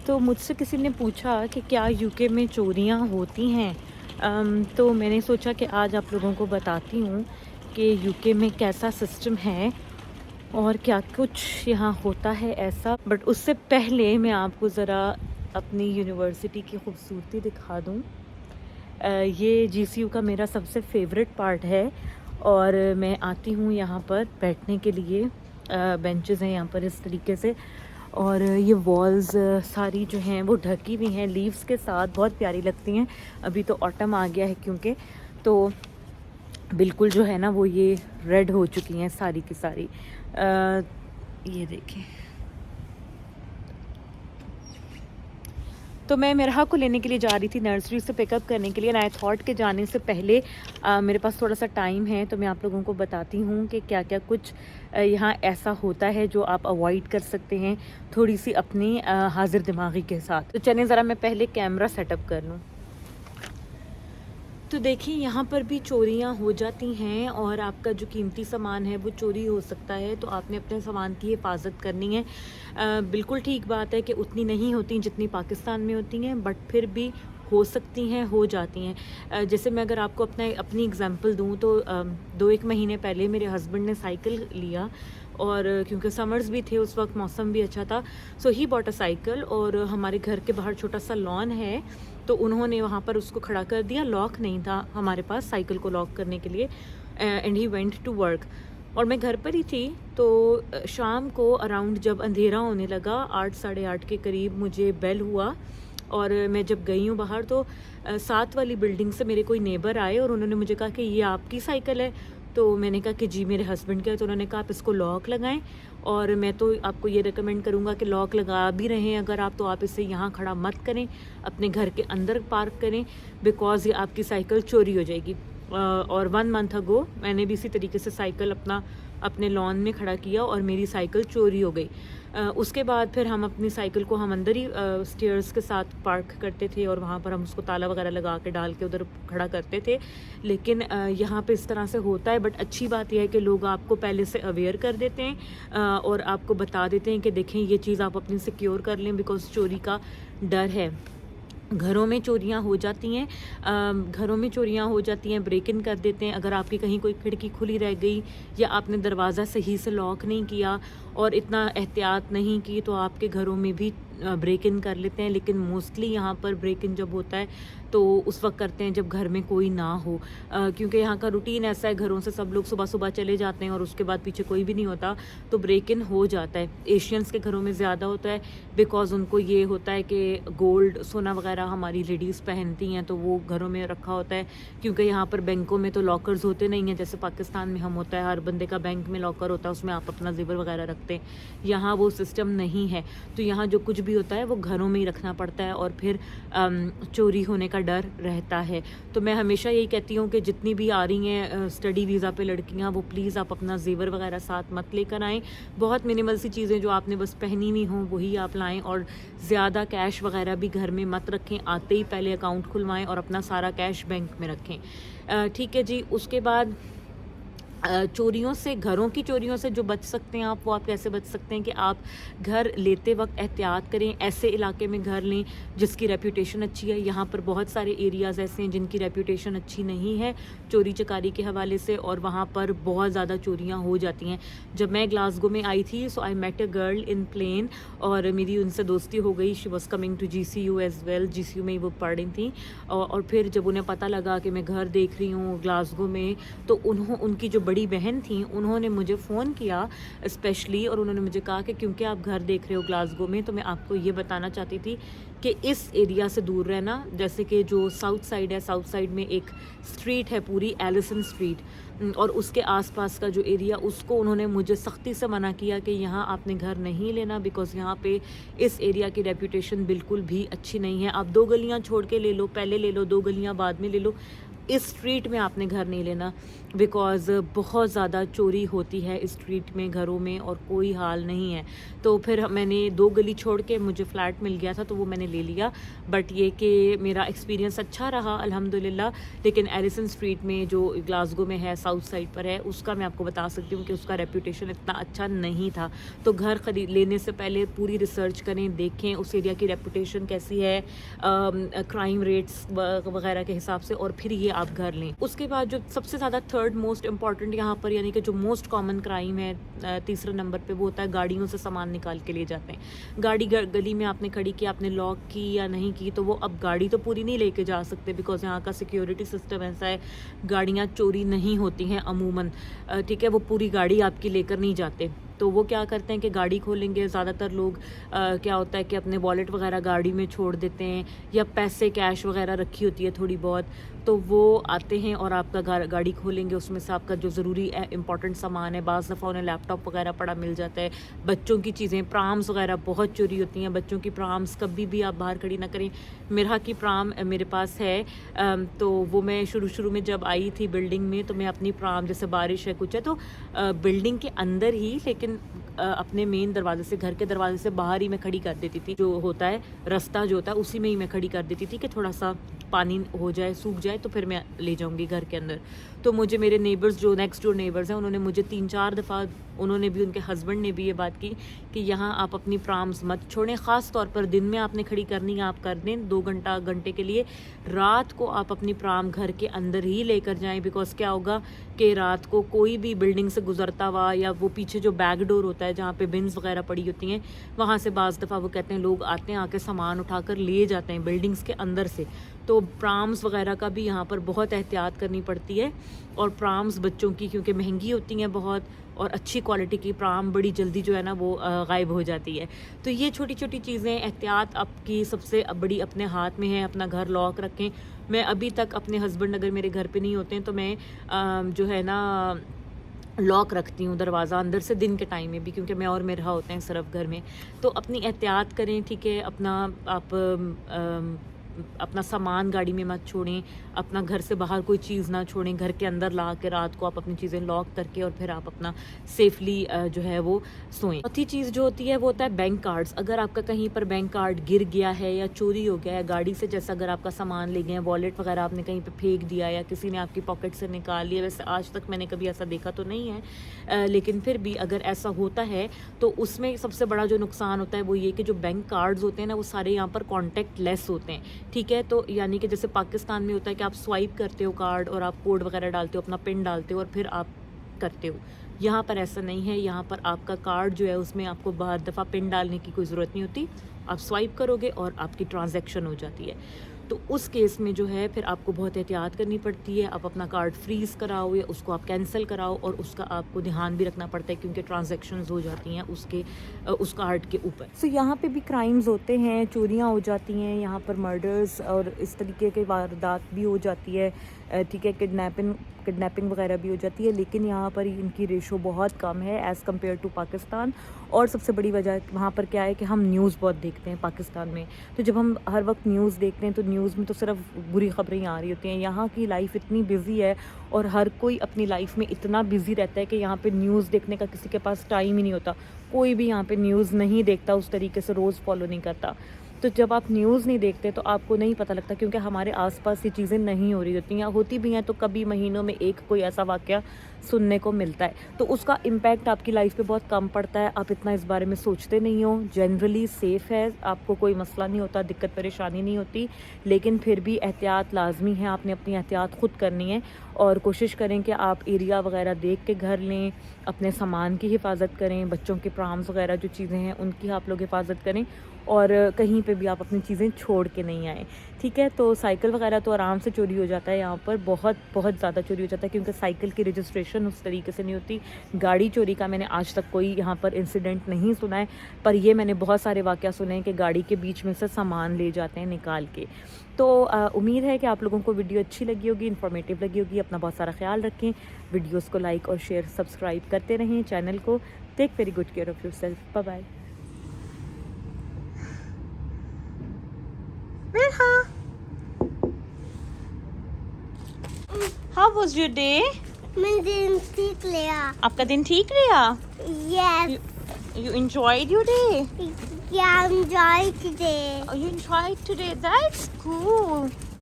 तो मुझसे किसी ने पूछा कि क्या यूके में चोरियां होती हैं। तो मैंने सोचा कि आज आप लोगों को बताती हूँ कि यूके में कैसा सिस्टम है और क्या कुछ यहाँ होता है ऐसा। बट उससे पहले मैं आपको ज़रा अपनी यूनिवर्सिटी की खूबसूरती दिखा दूँ। ये जीसीयू का मेरा सबसे फेवरेट पार्ट है और मैं आती हूँ यहाँ पर बैठने के लिए। बेंचेस हैं यहाँ पर इस तरीके से, और ये वॉल्स सारी जो हैं वो ढकी हुई हैं लीव्स के साथ, बहुत प्यारी लगती हैं। अभी तो ऑटम आ गया है क्योंकि, तो बिल्कुल जो है ना वो ये रेड हो चुकी हैं सारी की सारी। ये देखें। तो मैं मेरहा को लेने के लिए जा रही थी नर्सरी से पिकअप करने के लिए, एंड आई थॉट के जाने से पहले मेरे पास थोड़ा सा टाइम है तो मैं आप लोगों को बताती हूँ कि क्या क्या कुछ यहाँ ऐसा होता है जो आप अवॉइड कर सकते हैं थोड़ी सी अपनी हाजिर दिमागी के साथ। तो चलें ज़रा मैं पहले कैमरा सेटअप कर लूँ। तो देखिए यहाँ पर भी चोरियाँ हो जाती हैं और आपका जो कीमती सामान है वो चोरी हो सकता है, तो आपने अपने सामान की हिफाजत करनी है। बिल्कुल ठीक बात है कि उतनी नहीं होती जितनी पाकिस्तान में होती हैं, बट फिर भी हो सकती हैं, हो जाती हैं। जैसे मैं अगर आपको अपनी एग्जांपल दूँ तो 2-1 महीने पहले मेरे हस्बैंड ने साइकिल लिया, और क्योंकि समर्स भी थे उस वक्त, मौसम भी अच्छा था, सो ही बॉट अ साइकिल। और हमारे घर के बाहर छोटा सा लॉन है, तो उन्होंने वहाँ पर उसको खड़ा कर दिया। लॉक नहीं था हमारे पास साइकिल को लॉक करने के लिए, and he went to work. और मैं घर पर ही थी, तो शाम को अराउंड जब अंधेरा होने लगा 8 साढ़े 8 के करीब मुझे बेल हुआ, और मैं जब गई हूँ बाहर तो साथ वाली बिल्डिंग से मेरे कोई नेबर आए और उन्होंने मुझे कहा कि ये आपकी साइकिल है। तो मैंने कहा कि जी मेरे हस्बैंड का है। तो उन्होंने कहा आप इसको लॉक लगाएं, और मैं तो आपको ये रिकमेंड करूँगा कि लॉक लगा भी रहे हैं अगर आप, तो आप इसे यहाँ खड़ा मत करें, अपने घर के अंदर पार्क करें, बिकॉज़ ये आपकी साइकिल चोरी हो जाएगी। और 1 मंथ अगो मैंने भी इसी तरीके से साइकिल अपने लॉन में खड़ा किया और मेरी साइकिल चोरी हो गई। उसके बाद फिर हम अपनी साइकिल को हम अंदर ही स्टेयर्स के साथ पार्क करते थे, और वहाँ पर हम उसको ताला वगैरह लगा के डाल के उधर खड़ा करते थे। लेकिन यहाँ पे इस तरह से होता है, बट अच्छी बात यह है कि लोग आपको पहले से अवेयर कर देते हैं और आपको बता देते हैं कि देखें ये चीज़ आप अपनी सिक्योर कर लें, बिकॉज़ चोरी का डर है। घरों में चोरियां हो जाती हैं, घरों में चोरियां हो जाती हैं, ब्रेक इन कर देते हैं। अगर आपकी कहीं कोई खिड़की खुली रह गई या आपने दरवाज़ा सही से लॉक नहीं किया और इतना एहतियात नहीं की, तो आपके घरों में भी ब्रेक इन कर लेते हैं। लेकिन मोस्टली यहाँ पर ब्रेक इन जब होता है तो उस वक्त करते हैं जब घर में कोई ना हो, क्योंकि यहाँ का रूटीन ऐसा है, घरों से सब लोग सुबह सुबह चले जाते हैं और उसके बाद पीछे कोई भी नहीं होता, तो ब्रेक इन हो जाता है। एशियंस के घरों में ज़्यादा होता है, बिकॉज़ उनको ये होता है कि गोल्ड सोना वगैरह हमारी लेडीज़ पहनती हैं, तो वो घरों में रखा होता है। क्योंकि यहाँ पर बैंकों में तो लॉकर्स होते नहीं हैं जैसे पाकिस्तान में हम होता है, हर बंदे का बैंक में लॉकर होता है, उसमें आप अपना जेवर वगैरह रखते हैं। यहाँ वो सिस्टम नहीं है, तो यहाँ जो कुछ भी होता है वो घरों में ही रखना पड़ता है, और फिर चोरी होने का डर रहता है। तो मैं हमेशा यही कहती हूँ कि जितनी भी आ रही हैं स्टडी वीज़ा पे लड़कियाँ, वो प्लीज़ आप अपना जेवर वगैरह साथ मत लेकर आएँ। बहुत मिनिमल सी चीज़ें जो आपने बस पहनी हुई हों वही आप लाएँ, और ज़्यादा कैश वगैरह भी घर में मत रखें। आते ही पहले अकाउंट खुलवाएं और अपना सारा कैश बैंक में रखें। ठीक है जी। उसके बाद चोरियों से, घरों की चोरियों से जो बच सकते हैं आप, वो आप कैसे बच सकते हैं कि आप घर लेते वक्त एहतियात करें। ऐसे इलाके में घर लें जिसकी रेपुटेशन अच्छी है। यहाँ पर बहुत सारे एरियाज़ ऐसे हैं जिनकी रेपुटेशन अच्छी नहीं है चोरी चकारी के हवाले से, और वहाँ पर बहुत ज़्यादा चोरियाँ हो जाती हैं। जब मैं ग्लासगो में आई थी, so I met a girl in plane, और मेरी उनसे दोस्ती हो गई। She was coming to GCU as well, GCU में ही वो पढ़ रही थी। और फिर जब उन्हें पता लगा कि मैं घर देख रही हूँ ग्लासगो में, तो उनकी जो बड़ी बहन थी उन्होंने मुझे फ़ोन किया स्पेशली, और उन्होंने मुझे कहा कि क्योंकि आप घर देख रहे हो ग्लासगो में, तो मैं आपको ये बताना चाहती थी कि इस एरिया से दूर रहना। जैसे कि जो साउथ साइड है, साउथ साइड में एक स्ट्रीट है पूरी, एलिसन स्ट्रीट, और उसके आसपास का जो एरिया, उसको उन्होंने मुझे सख्ती से मना किया कि यहाँ आपने घर नहीं लेना, बिकॉज़ यहाँ पे इस एरिया की रेपुटेशन बिल्कुल भी अच्छी नहीं है। आप 2 गलियाँ छोड़ के ले लो, पहले ले लो, 2 गलियाँ बाद में ले लो, इस स्ट्रीट में आपने घर नहीं लेना। बिकॉज़ बहुत ज़्यादा चोरी होती है इस स्ट्रीट में, घरों में, और कोई हाल नहीं है। तो फिर मैंने 2 गली छोड़ के मुझे फ्लैट मिल गया था, तो वो मैंने ले लिया। बट ये कि मेरा एक्सपीरियंस अच्छा रहा अल्हम्दुलिल्लाह। लेकिन एलिसन स्ट्रीट में जो ग्लासगो में है, साउथ साइड पर है, उसका मैं आपको बता सकती हूँ कि उसका रेपुटेशन इतना अच्छा नहीं था। तो घर खरीद लेने से पहले पूरी रिसर्च करें, देखें उस एरिया की रेपुटेशन कैसी है, क्राइम रेट्स वगैरह के हिसाब से, और फिर ये आप घर लें। उसके बाद जो सबसे ज़्यादा थर्ड मोस्ट इम्पॉर्टेंट यहाँ पर, यानी कि जो मोस्ट कॉमन क्राइम है तीसरे नंबर पे, वो होता है गाड़ियों से सामान निकाल के ले जाते हैं। गाड़ी गली में आपने खड़ी की, आपने लॉक की या नहीं की, तो वो अब गाड़ी तो पूरी नहीं लेके जा सकते, बिकॉज यहाँ का सिक्योरिटी सिस्टम ऐसा है, गाड़ियाँ चोरी नहीं होती हैं अमूमन, ठीक है, वो पूरी गाड़ी आपकी लेकर नहीं जाते। तो वो क्या करते हैं कि गाड़ी खोलेंगे, ज़्यादातर लोग क्या होता है कि अपने वॉलेट वगैरह गाड़ी में छोड़ देते हैं, या पैसे कैश वगैरह रखी होती है थोड़ी बहुत, तो वो आते हैं और आपका गाड़ी खोलेंगे, उसमें से आपका जो ज़रूरी इंपॉर्टेंट सामान है, बाज़ दफ़ा उन्हें लैपटॉप वगैरह पड़ा मिल जाता है, बच्चों की चीज़ें, प्राम्स वगैरह बहुत चोरी होती हैं। बच्चों की प्राम्स कभी भी आप बाहर खड़ी ना करें। मिरहा की प्राम मेरे पास है, तो वो मैं शुरू में जब आई थी बिल्डिंग में, तो मैं अपनी प्राम, जैसे बारिश है कुछ है, तो बिल्डिंग के अंदर ही, लेकिन अपने मेन दरवाजे से, घर के दरवाजे से बाहर ही मैं खड़ी कर देती थी। जो होता है रास्ता जो होता है, उसी में ही मैं खड़ी कर देती थी कि थोड़ा सा पानी हो जाए, सूख जाए, तो फिर मैं ले जाऊंगी घर के अंदर। तो मुझे मेरे नेबर्स, जो नेक्स्ट डोर नेबर्स हैं, उन्होंने मुझे 3-4 दफ़ा, उन्होंने भी, उनके हस्बैंड ने भी ये बात की कि यहाँ आप अपनी प्राम्स मत छोड़ें। ख़ास तौर पर दिन में आपने खड़ी करनी है, आप कर दें 2 घंटे के लिए। रात को आप अपनी प्राम घर के अंदर ही लेकर जाएं, बिकॉज क्या होगा कि रात को कोई भी बिल्डिंग से गुजरता हुआ, या वो पीछे जो बैक डोर होता है जहाँ पे बिन्स वगैरह पड़ी होती हैं, वहाँ से बाज़ दफ़ा वो कहते हैं लोग आते हैं, आके सामान उठाकर ले जाते हैं बिल्डिंग्स के अंदर से। तो प्राम्स वगैरह का भी यहाँ पर बहुत एहतियात करनी पड़ती है। और प्राम्स बच्चों की, क्योंकि महंगी होती हैं बहुत, और अच्छी क्वालिटी की प्राम बड़ी जल्दी जो है ना वो गायब हो जाती है। तो ये छोटी छोटी चीज़ें, एहतियात आपकी सबसे बड़ी अपने हाथ में है। अपना घर लॉक रखें। मैं अभी तक अपने हस्बैंड अगर मेरे घर पे नहीं होते हैं, तो मैं जो है ना लॉक रखती हूँ दरवाज़ा अंदर से, दिन के टाइम में भी, क्योंकि मैं और मेरा होते हैं सिर्फ घर में। तो अपनी एहतियात करें, ठीक है। अपना आप अपना सामान गाड़ी में मत छोड़ें, अपना घर से बाहर कोई चीज़ ना छोड़ें, घर के अंदर ला के रात को आप अपनी चीज़ें लॉक करके, और फिर आप अपना सेफली जो है वो सोएं। चौथी चीज़ जो होती है वो होता है बैंक कार्ड्स। अगर आपका कहीं पर बैंक कार्ड गिर गया है, या चोरी हो गया है गाड़ी से, जैसा अगर आपका सामान ले गए, वॉलेट वगैरह आपने कहीं पर फेंक दिया, या किसी ने आपकी पॉकेट से निकाल लिया, वैसे आज तक मैंने कभी ऐसा देखा तो नहीं है, लेकिन फिर भी अगर ऐसा होता है, तो उसमें सबसे बड़ा जो नुकसान होता है वो ये कि जो बैंक कार्ड्स होते हैं ना, वो सारे यहाँ पर कॉन्टैक्ट लेस होते हैं, ठीक है। तो यानी कि जैसे पाकिस्तान में होता है कि आप स्वाइप करते हो कार्ड, और आप कोड वगैरह डालते हो, अपना पिन डालते हो, और फिर आप करते हो। यहाँ पर ऐसा नहीं है। यहाँ पर आपका कार्ड जो है, उसमें आपको बार दफ़ा पिन डालने की कोई ज़रूरत नहीं होती। आप स्वाइप करोगे और आपकी ट्रांजैक्शन हो जाती है। तो उस केस में जो है फिर आपको बहुत एहतियात करनी पड़ती है। आप अपना कार्ड फ्रीज़ कराओ, या उसको आप कैंसिल कराओ, और उसका आपको ध्यान भी रखना पड़ता है, क्योंकि ट्रांजैक्शंस हो जाती हैं उस कार्ड के ऊपर। सो यहाँ पे भी क्राइम्स होते हैं, चोरियाँ हो जाती हैं, यहाँ पर मर्डर्स और इस तरीके की वारदात भी हो जाती है, ठीक है। किडनैपिंग वगैरह भी हो जाती है, लेकिन यहाँ पर इनकी रेशो बहुत कम है एज़ कम्पेयर टू पाकिस्तान। और सबसे बड़ी वजह वहाँ पर क्या है कि हम न्यूज़ बहुत देखते हैं पाकिस्तान में। तो जब हम हर वक्त न्यूज़ देखते हैं, तो न्यूज़ में तो सिर्फ बुरी ख़बरें आ रही होती हैं। यहाँ की लाइफ इतनी बिज़ी है, और हर कोई अपनी लाइफ में इतना बिज़ी रहता है कि यहाँ पे न्यूज़ देखने का किसी के पास टाइम ही नहीं होता। कोई भी यहाँ पे न्यूज़ नहीं देखता, उस तरीके से रोज़ फॉलो नहीं करता। तो जब आप न्यूज़ नहीं देखते, तो आपको नहीं पता लगता, क्योंकि हमारे आसपास ये चीज़ें नहीं हो रही होती हैं, या होती भी हैं तो कभी महीनों में एक कोई ऐसा वाक़या सुनने को मिलता है। तो उसका इम्पैक्ट आपकी लाइफ पे बहुत कम पड़ता है। आप इतना इस बारे में सोचते नहीं हो। जनरली सेफ़ है, आपको कोई मसला नहीं होता, दिक्कत परेशानी नहीं होती। लेकिन फिर भी एहतियात लाजमी है। आपने अपनी एहतियात ख़ुद करनी है, और कोशिश करें कि आप एरिया वगैरह देख के घर लें। अपने सामान की हिफाजत करें, बच्चों के प्राम्स वगैरह जो चीज़ें हैं उनकी आप लोग हिफाजत करें, और कहीं पे भी आप अपनी चीज़ें छोड़ के नहीं आएँ, ठीक है। तो साइकिल वगैरह तो आराम से चोरी हो जाता है यहाँ पर, बहुत बहुत ज़्यादा चोरी हो जाता है, क्योंकि साइकिल की रजिस्ट्रेशन उस तरीके से नहीं होती। गाड़ी चोरी का मैंने आज तक कोई यहाँ पर इंसिडेंट नहीं सुना है, पर ये मैंने बहुत सारे वाक़या सुने हैं कि गाड़ी के बीच में से सामान ले जाते हैं निकाल के। तो उम्मीद है कि आप लोगों को वीडियो अच्छी लगी होगी, इन्फॉर्मेटिव लगी होगी। अपना बहुत सारा ख्याल रखें, वीडियोज़ को लाइक और शेयर सब्सक्राइब करते रहें चैनल को। Take very good care of yourself. Bye bye. How was your day? मैं दिन ठीक लिया। आपका दिन ठीक रहा? Yes. You enjoyed your day? Yeah, enjoy today. Oh, you enjoyed today. That's cool.